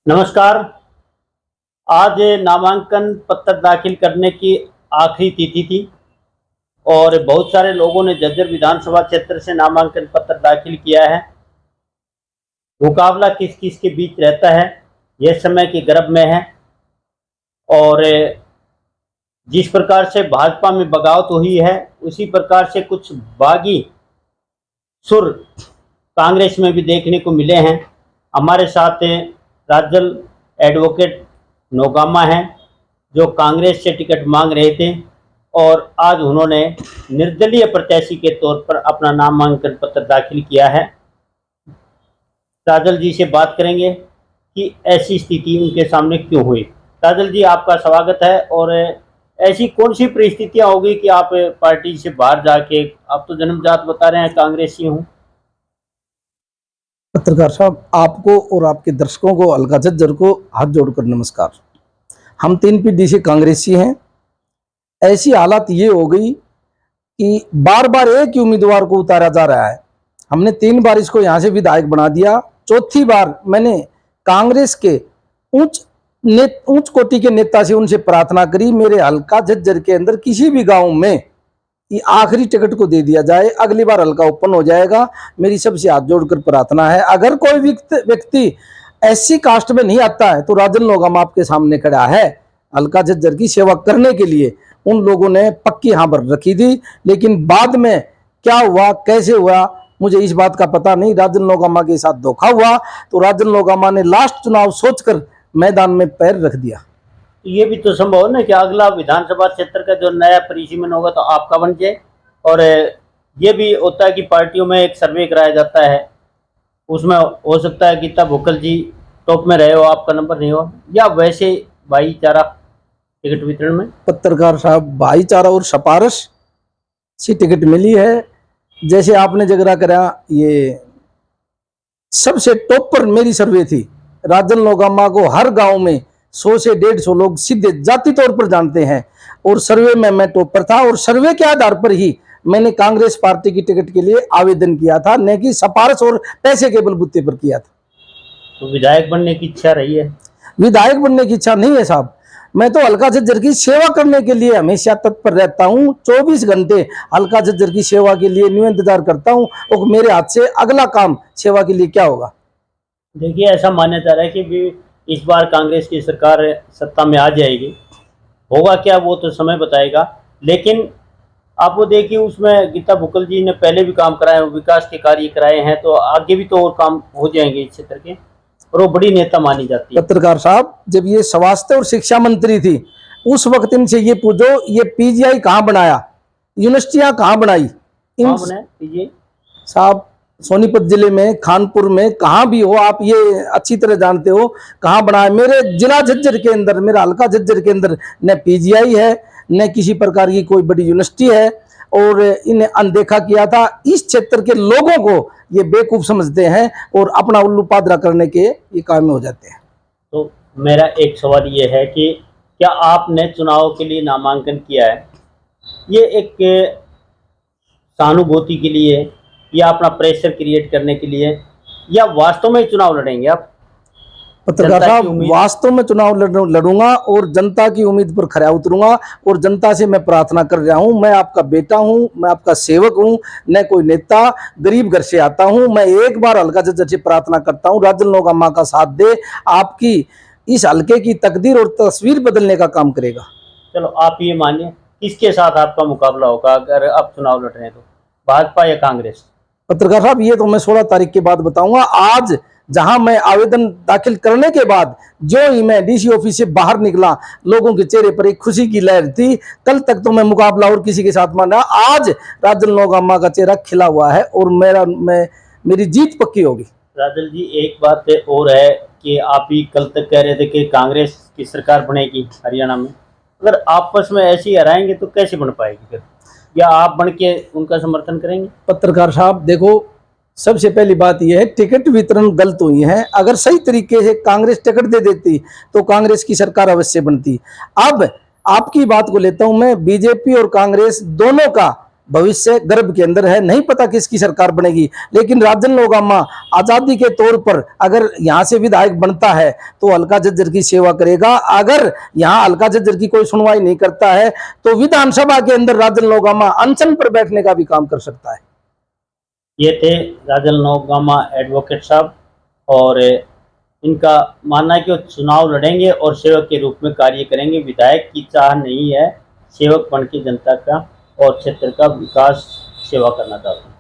नमस्कार। आज नामांकन पत्र दाखिल करने की आखिरी तिथि थी और बहुत सारे लोगों ने झज्जर विधानसभा क्षेत्र से नामांकन पत्र दाखिल किया है। मुकाबला किस किस के बीच रहता है, यह समय की गर्भ में है और जिस प्रकार से भाजपा में बगावत हुई है उसी प्रकार से कुछ बागी सुर कांग्रेस में भी देखने को मिले हैं। हमारे साथ राजल एडवोकेट नौगामा हैं जो कांग्रेस से टिकट मांग रहे थे और आज उन्होंने निर्दलीय प्रत्याशी के तौर पर अपना नामांकन पत्र दाखिल किया है। राजल जी से बात करेंगे कि ऐसी स्थिति उनके सामने क्यों हुई। राजल जी, आपका स्वागत है। और ऐसी कौन सी परिस्थितियां होगी कि आप पार्टी से बाहर जाके, आप तो जन्मजात बता रहे हैं कांग्रेसी हूँ। पत्रकार साहब, आपको और आपके दर्शकों को, अलका झज्जर को हाथ जोड़कर नमस्कार। हम 3 पीढ़ी से कांग्रेसी हैं। ऐसी हालत ये हो गई कि बार बार एक ही उम्मीदवार को उतारा जा रहा है। हमने 3 बार इसको यहाँ से विधायक बना दिया। चौथी बार मैंने कांग्रेस के उच्च कोटि के नेता से उनसे प्रार्थना करी, मेरे हल्का झज्जर के अंदर किसी भी गांव में ये आखिरी टिकट को दे दिया जाए, अगली बार हल्का ओपन हो जाएगा। मेरी सबसे हाथ जोड़कर प्रार्थना है, अगर कोई व्यक्ति ऐसी कास्ट में नहीं आता है तो राजन नौगामा आपके सामने खड़ा है हल्का झज्जर की सेवा करने के लिए। उन लोगों ने पक्की हाँ भर रखी थी, लेकिन बाद में क्या हुआ, कैसे हुआ, मुझे इस बात का पता नहीं। राजन नौगामा के साथ धोखा हुआ तो राजन नौगामा ने लास्ट चुनाव सोचकर मैदान में पैर रख दिया। ये भी तो संभव है ना कि अगला विधानसभा क्षेत्र का जो नया परिसीमन होगा तो आपका बन जाए। और ये भी होता है कि पार्टियों में एक सर्वे कराया जाता है, उसमें हो सकता है कि तब भुक्कल जी टॉप में रहे हो, आपका नंबर नहीं हो, या वैसे भाईचारा टिकट वितरण में। पत्रकार साहब, भाईचारा और सिफारिश से टिकट मिली है। जैसे आपने जगरा करा, ये सबसे टॉप पर मेरी सर्वे थी। राजन नौगामा को हर गांव में 100 से 150 लोग सीधे जाति तौर पर जानते हैं और सर्वे में मैं टॉप पर था। और सर्वे के आधार पर ही मैंने कांग्रेस पार्टी की टिकट के लिए आवेदन किया था, न कि सिफारिश और पैसे के बलबूते पर किया था। तो विधायक बनने की इच्छा रही है? विधायक बनने की इच्छा नहीं है साहब। मैं तो हल्का झज्जर की सेवा करने के लिए हमेशा तत्पर रहता हूँ। 24 घंटे हल्का झज्जर की सेवा के लिए न्यू इंतजार करता हूँ और मेरे हाथ से अगला काम सेवा के लिए क्या होगा। देखिए, ऐसा माना जा रहा है कि इस बार कांग्रेस की सरकार सत्ता में आ जाएगी, होगा क्या वो तो समय बताएगा। लेकिन आप वो देखिए, उसमें गीता भुक्कल जी ने पहले भी काम कराए, विकास के कार्य कराए हैं, तो आगे भी तो और काम हो जाएंगे इस क्षेत्र के, और वो बड़ी नेता मानी जाती है। पत्रकार साहब, जब ये स्वास्थ्य और शिक्षा मंत्री थी उस वक्त इनसे ये पूछो, ये पीजीआई कहाँ बनाया, यूनिवर्सिटियां कहाँ बनाई? पीजीआई साहब, सोनीपत जिले में, खानपुर में, कहाँ भी हो, आप ये अच्छी तरह जानते हो कहाँ बनाया। मेरे जिला झज्जर के अंदर, मेरा हल्का झज्जर के अंदर न पीजीआई है, न किसी प्रकार की कोई बड़ी यूनिवर्सिटी है, और इन्हें अनदेखा किया था। इस क्षेत्र के लोगों को ये बेवकूफ समझते हैं और अपना उल्लू पादरा करने के ये काम में हो जाते हैं। तो मेरा एक सवाल ये है कि क्या आपने चुनाव के लिए नामांकन किया है, ये एक सहानुभूति के लिए या अपना प्रेशर क्रिएट करने के लिए, या वास्तव में चुनाव लड़ेंगे आप? पत्रकार साहब, वास्तव में चुनाव लड़ूंगा और जनता की उम्मीद पर खरा उतरूंगा। और जनता से मैं प्रार्थना कर रहा हूं, मैं आपका बेटा हूं, मैं आपका सेवक हूं, न कोई नेता। गरीब घर से आता हूं। मैं एक बार हल्का झज्जर से प्रार्थना करता हूं, राजन नौगामा का साथ दे, आपकी इस हल्के की तकदीर और तस्वीर बदलने का काम करेगा। चलो, आप ये मानिए, किसके साथ आपका मुकाबला होगा अगर आप चुनाव लड़ रहे हैं तो, भाजपा या कांग्रेस? पत्रकार साहब, ये तो मैं 16 तारीख के बाद बताऊंगा। आज जहां मैं आवेदन दाखिल करने के बाद जो ही मैं डीसी ऑफिस से बाहर निकला, लोगों के चेहरे पर एक खुशी की लहर थी। कल तक तो मैं मुकाबला और किसी के साथ माना, आज राजन नौगामा का चेहरा खिला हुआ है और मेरी जीत पक्की होगी। राजल जी, एक बात और है कि आप ही कल तक कह रहे थे कि कांग्रेस की सरकार बनेगी हरियाणा में। अगर आपस में ऐसे ही हराएंगे तो कैसे बन पाएगी फिर, या आप बन के उनका समर्थन करेंगे? पत्रकार साहब देखो, सबसे पहली बात यह है, टिकट वितरण गलत हुई है। अगर सही तरीके से कांग्रेस टिकट दे देती तो कांग्रेस की सरकार अवश्य बनती। अब आपकी बात को लेता हूं मैं, बीजेपी और कांग्रेस दोनों का भविष्य गर्भ के अंदर है, नहीं पता किसकी सरकार बनेगी, लेकिन राजन लोगामा आजादी के तौर पर अगर यहाँ से विधायक बनता है तो अलका झज्जर की सेवा करेगा। अगर यहाँ अलका झज्जर की कोई सुनवाई नहीं करता है तो विधानसभा के अंदर राजन लोगामा अनशन पर बैठने का भी काम कर सकता है। ये थे राजन लोगामा एडवोकेट साहब, और इनका मानना है कि वो चुनाव लड़ेंगे और सेवक के रूप में कार्य करेंगे। विधायक की चाह नहीं है, सेवक बन के जनता का और क्षेत्र का विकास सेवा करना चाहते हैं।